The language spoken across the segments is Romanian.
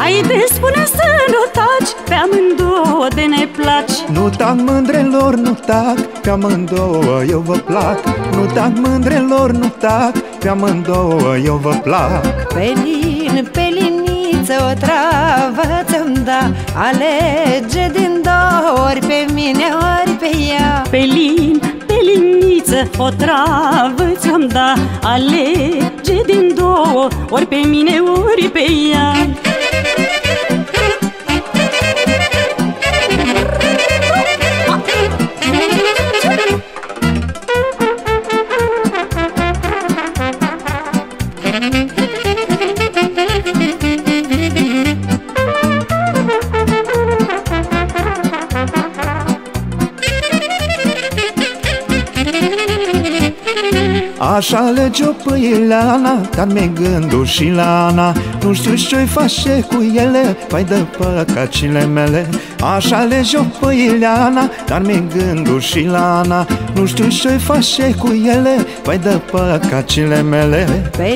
Haide, spune să nu taci, pe amândouă de ne placi. Nu tac, mândrelor, nu tac, pe amândouă eu vă plac. Nu tac, mândrelor, nu tac, pe amândouă eu vă plac. Pe liniță o travă ți-am da, alege din două, ori pe mine, ori pe ea. Pe liniță o travă ți-am da, alege din două, ori pe mine, ori pe ea. Aș alege-o pe Ileana, dar mi-e gândul și la Ana. Nu știu ce-i face cu ele, vai de păcacile mele. Aș alege-o pe Ileana, dar mi-e gândul și la Ana. Nu știu ce-i face cu ele, vai de păcacile mele. Pe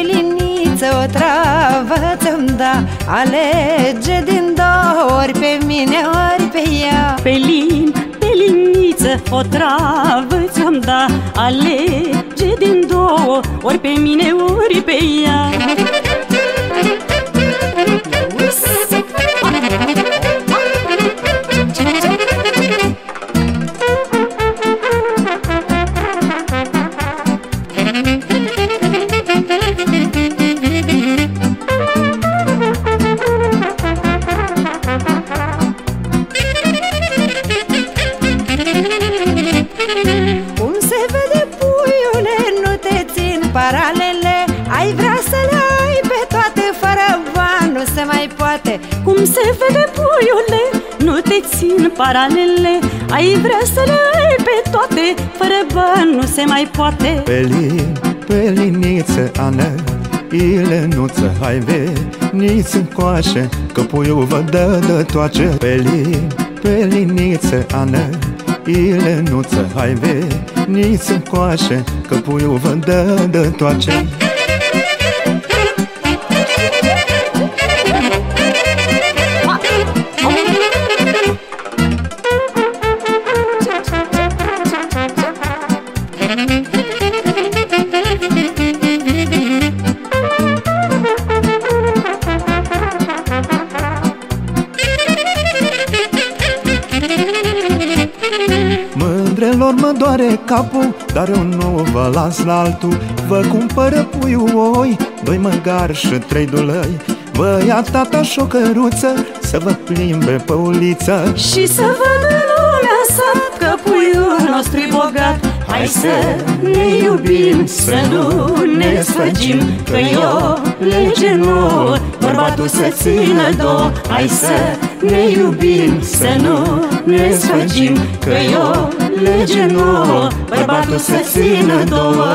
liniță o travă ți-am da, alege din două, ori pe mine, ori pe ea. Pe liniță o travă ți-am da, alege din două, ori pe mine, ori pe ea. Paralele, ai vrea să le ai pe toate, fără bani nu se mai poate. Cum se vede, puiule, nu te țin paralele. Ai vrea să le ai pe toate, fără bani nu se mai poate. Pe liniță, Ana, Ilenuță, hai veniți încoace, că puiul vă dă de toace. Pe liniță, Ana, Ilenuță, hai veniți încoace, că puiul vă dă de toace. Mândrelor mă doare capul, dar eu nu vă las la altul. Vă cumpără puiul oi, 2 măgari și 3 dulăi. Vă ia tata și o căruță, să vă plimbe pe uliță și să vadă lumea sat că puiul nostru-i bogat. Hai să ne iubim, să nu ne sfăgim, că e o lege nouă, bărbatul să țină două. Hai să ne iubim, să nu ne sfăgim, că e o lege nouă, bărbatul să țină două.